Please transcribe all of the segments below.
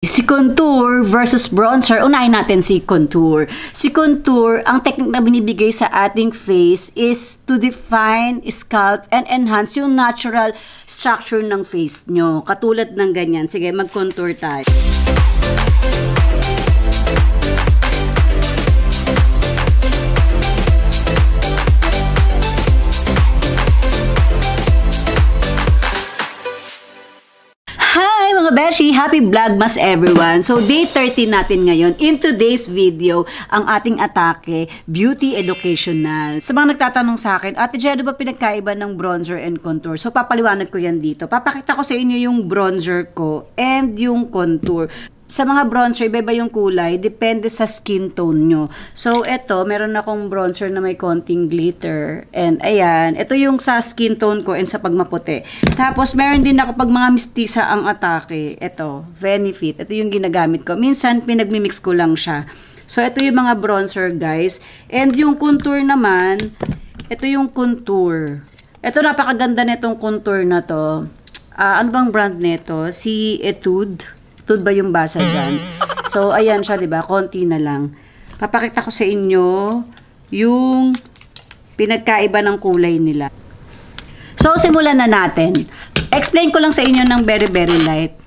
Si contour versus bronzer, unahin natin si contour. Si contour, ang technique na binibigay sa ating face is to define, sculpt, and enhance yung natural structure ng face nyo. Katulad ng ganyan. Sige, mag-contour tayo. Beshi, happy Vlogmas everyone! So, day 30 natin ngayon. In today's video, ang ating atake, beauty educational. Sa mga nagtatanong sa akin, Ate Jero ba pinagkaiba ng bronzer and contour? So, papaliwanag ko yan dito. Papakita ko sa inyo yung bronzer ko and yung contour. Sa mga bronzer, iba-iba yung kulay. Depende sa skin tone nyo. So, eto, meron akong bronzer na may konting glitter. And, ayan. Ito yung sa skin tone ko and sa pagmaputi. Tapos, meron din ako pag mga mistisa ang atake. Ito, Benefit. Ito yung ginagamit ko. Minsan, pinagmimix ko lang siya. So, ito yung mga bronzer, guys. And yung contour naman, ito yung contour. Ito, napakaganda nitong contour na to. Ano bang brand nito? Si Etude. Etude ba yung basa dyan? So, ayan siya, diba? Konti na lang. Papakita ko sa inyo yung pinagkaiba ng kulay nila. So, simulan na natin. Explain ko lang sa inyo ng very, very light.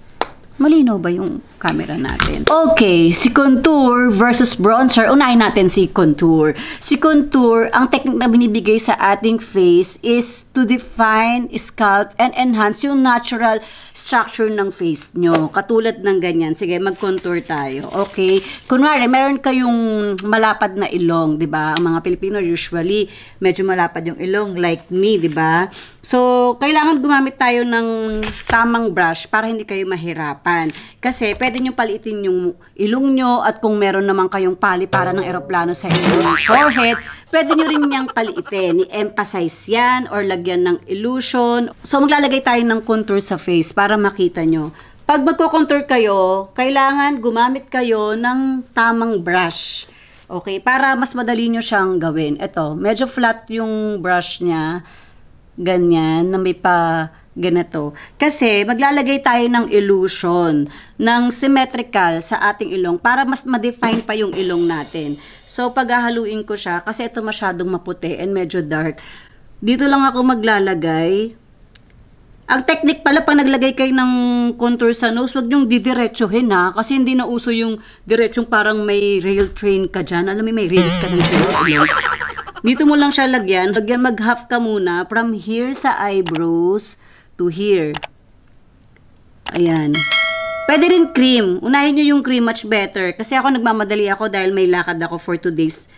Malinaw ba yung camera natin? Okay, si contour versus bronzer. Unahin natin si contour. Si contour, ang technique na binibigay sa ating face is to define, sculpt, and enhance yung natural structure ng face nyo. Katulad ng ganyan. Sige, mag-contour tayo. Okay? Kunwari, meron kayong malapad na ilong, di ba? Ang mga Pilipino usually, medyo malapad yung ilong, like me, di ba? So, kailangan gumamit tayo ng tamang brush para hindi kayo mahirapan. Kasi, pwede nyo paliitin yung ilong nyo at kung meron naman kayong pali para ng eroplano sa inyong forehead, pwede nyo rin niyang paliitin. I-emphasize yan or lagyan ng illusion. So, maglalagay tayo ng contour sa face para makita nyo. Pag magko-contour kayo, kailangan gumamit kayo ng tamang brush. Okay? Para mas madali nyo siyang gawin. Ito, medyo flat yung brush niya. Ganyan, na may pa ganito. Kasi, maglalagay tayo ng illusion, ng symmetrical sa ating ilong para mas ma-define pa yung ilong natin. So, paghahaluin ko siya, kasi ito masyadong maputi and medyo dark. Dito lang ako maglalagay. Ang technique pala, pag naglagay kayo ng contour sa nose, huwag niyong didiretsuhin ha. Kasi hindi na uso yung diretsong parang may rail train ka dyan. Alam mo, may rails ka ng train sa ilong. Dito mo lang siya lagyan. Lagyan mag-half ka muna from here sa eyebrows to here. Ayan. Pwede rin cream. Unahin nyo yung cream, much better. Kasi ako nagmamadali ako dahil may lakad ako for today's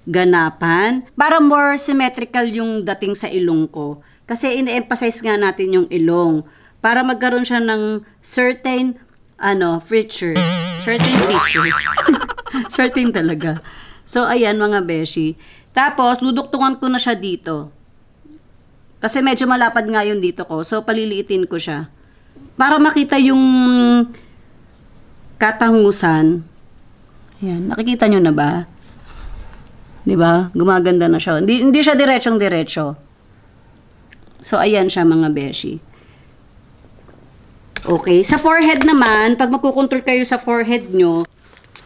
ganapan. Para more symmetrical yung dating sa ilong ko. Kasi ine-emphasize nga natin yung ilong. Para magkaroon siya ng certain, feature. Certain feature. Certain talaga. So, ayan mga beshi. Tapos, duduktungan ko na siya dito. Kasi medyo malapad nga yun dito ko. So, paliliitin ko siya. Para makita yung katangusan. Ayan. Nakikita nyo na ba? Diba? Gumaganda na siya. Hindi siya diretsong-diretso. So, ayan siya mga beshi. Okay. Sa forehead naman, pag magkukontour kayo sa forehead nyo,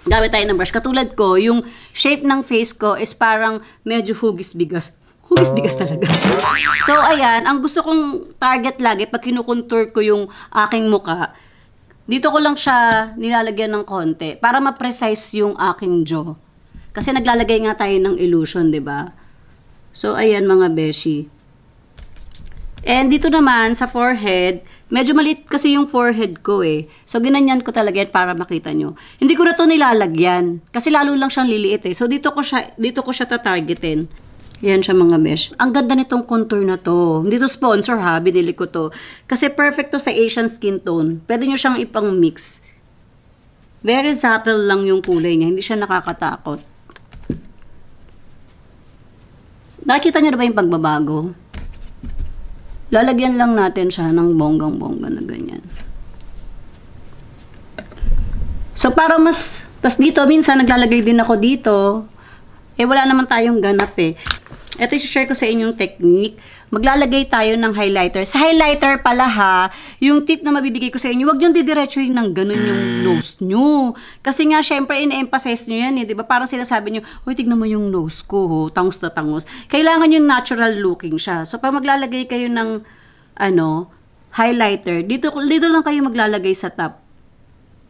gamit tayo ng brush. Katulad ko, yung shape ng face ko is parang medyo hugis-bigas. Hugis-bigas talaga. So, ayan. Ang gusto kong target lagi pag kinukontour ko yung aking muka, dito ko lang siya nilalagyan ng konti para ma-precise yung aking jaw. Kasi naglalagay nga tayo ng illusion, diba? So, ayan mga beshi. And dito naman, sa forehead, medyo maliit kasi yung forehead ko eh. So, ginanyan ko talaga yan para makita nyo. Hindi ko na to nilalagyan. Kasi lalo lang siyang liliit eh. So, dito ko siya tatargetin. Yan siya mga besh. Ang ganda nitong contour na to. Hindi to sponsor ha. Binili ko to. Kasi perfect to sa Asian skin tone. Pwede nyo siyang ipang mix. Very subtle lang yung kulay niya. Hindi siya nakakatakot. Nakikita nyo na ba yung pagbabago? Lalagyan lang natin siya ng bonggang-bongga na ganyan. So, para tas dito, minsan naglalagay din ako dito. Eh, wala naman tayong ganap eh. Ito i-share ko sa inyong technique. Maglalagay tayo ng highlighter. Sa highlighter pala ha, yung tip na mabibigay ko sa inyo, huwag nyo didiretsuhin ng ganun yung nose nyo. Kasi nga, syempre, in-emphasize nyo yan eh. Diba? Parang sinasabi nyo, uy, tignan mo yung nose ko, ho, tangos na tangos. Kailangan yung natural looking siya. So, pag maglalagay kayo ng, highlighter, dito lang kayo maglalagay sa top.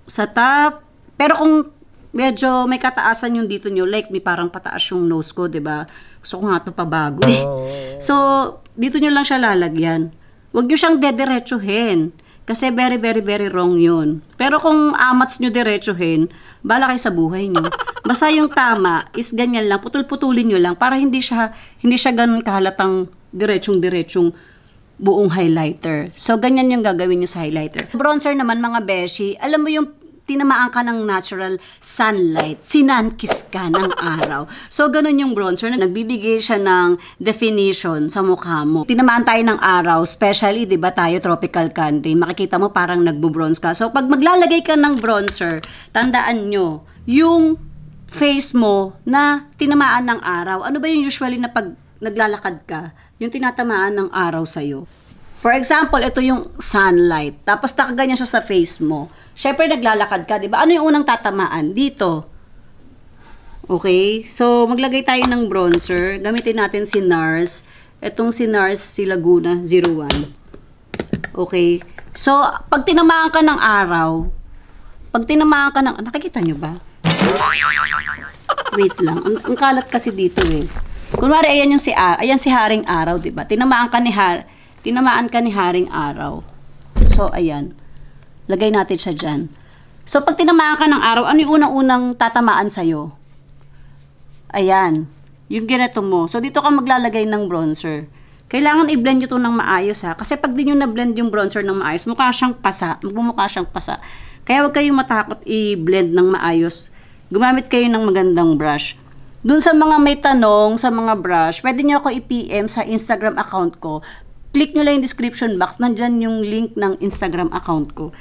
Sa top. Pero kung medyo may kataasan yung dito nyo, like may parang pataas yung nose ko, diba? Gusto ko nga ito pabago eh. So, dito nyo lang siya lalagyan. Huwag nyo siyang dediretsuhin. Kasi very, very, very wrong yun. Pero kung amats nyo diretsuhin, bala kayo sa buhay nyo. Basta yung tama is ganyan lang. Putul-putulin nyo lang para hindi siya ganun kahalatang diretsyong buong highlighter. So, ganyan yung gagawin nyo sa highlighter. Bronzer naman mga beshi, alam mo yung tinamaan ka ng natural sunlight, sinankiss ka ng araw. So, ganun yung bronzer na nagbibigay siya ng definition sa mukha mo. Tinamaan tayo ng araw, especially, di ba tayo, tropical country, makikita mo parang nagbo-bronze ka. So, pag maglalagay ka ng bronzer, tandaan nyo, yung face mo na tinamaan ng araw, ano ba yung usually na pag naglalakad ka, yung tinatamaan ng araw sa'yo? For example, ito yung sunlight, tapos nakaganyan siya sa face mo. Syempre, naglalakad ka, di ba? Ano yung unang tatamaan? Dito. Okay? So, maglagay tayo ng bronzer. Gamitin natin si NARS. Itong si NARS, si Laguna 01. Okay? So, pag tinamaan ka ng araw, nakikita nyo ba? Wait lang. Ang kalat kasi dito eh. Kunwari, ayan si Haring Araw, di ba? Tinamaan ka ni Haring Araw. So, ayan. Lagay natin siya dyan. So, pag tinamaan ka ng araw, ano yung unang-unang tatamaan sa'yo? Ayan. Yung ganito mo. So, dito ka maglalagay ng bronzer. Kailangan i-blend nyo ito ng maayos ha. Kasi pag di nyo na-blend yung bronzer ng maayos, mukha siyang pasa. Magmumukha siyang pasa. Kaya huwag kayong matakot i-blend ng maayos. Gumamit kayo ng magandang brush. Dun sa mga may tanong sa mga brush, pwede nyo ako i-PM sa Instagram account ko. Click nyo lang yung description box. Nandyan yung link ng Instagram account ko.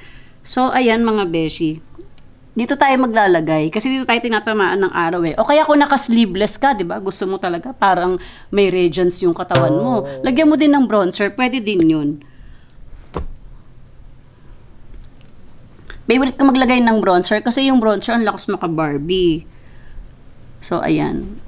So, ayan mga beshi. Dito tayo maglalagay. Kasi dito tayo tinatamaan ng araw eh. O kaya kung naka-sleeveless ka, diba? Gusto mo talaga parang may radiance yung katawan mo. Lagyan mo din ng bronzer. Pwede din yun. Favorite ko maglagay ng bronzer kasi yung bronzer ang lakas maka-Barbie. So, ayan.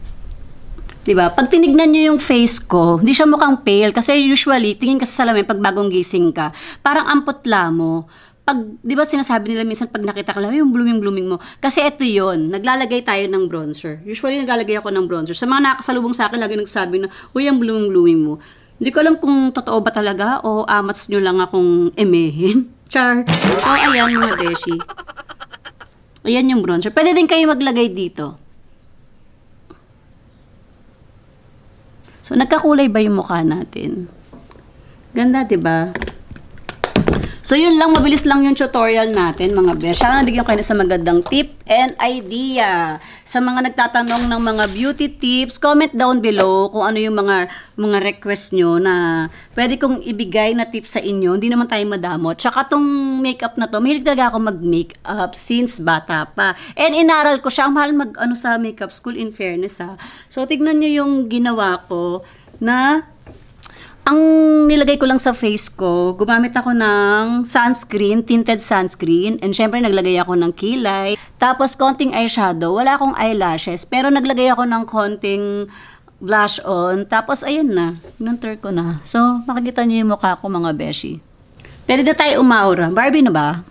Diba? Pag tinignan nyo yung face ko, hindi siya mukhang pale. Kasi usually, tingin ka sa salamin pag bagong gising ka, parang amputla mo. Pag, di ba sinasabi nila minsan pag nakita ka lang, yung blooming mo. Kasi ito yun, naglalagay tayo ng bronzer. Usually, naglalagay ako ng bronzer. Sa mga nakasalubong sa akin, lagi nagsabi na, uy, yung blooming mo. Hindi ko alam kung totoo ba talaga o amats nyo lang akong emehin. Char. So, ayan mga beshi. Ayan yung bronzer. Pwede din kayo maglagay dito. So, nagkakulay ba yung mukha natin? Ganda, diba? So, yun lang. Mabilis lang yung tutorial natin, mga besh. Sana nabigyan kayo sa magandang tip and idea. Sa mga nagtatanong ng mga beauty tips, comment down below kung ano yung mga request nyo na pwede kong ibigay na tips sa inyo. Hindi naman tayo madamot. Tsaka tong makeup na to, mahilig talaga ako mag-makeup since bata pa. And inaral ko siya. Ang mahal sa makeup school, in fairness ha. So, tignan nyo yung ginawa ko na ang nilagay ko lang sa face ko, gumamit ako ng sunscreen, tinted sunscreen. And syempre, naglagay ako ng kilay. Tapos, konting eyeshadow. Wala akong eyelashes. Pero naglagay ako ng konting blush on. Tapos, ayun na. Pinunter ko na. So, makikita niyo yung mukha ko, mga beshi. Pwede na tayo umaura. Barbie na ba?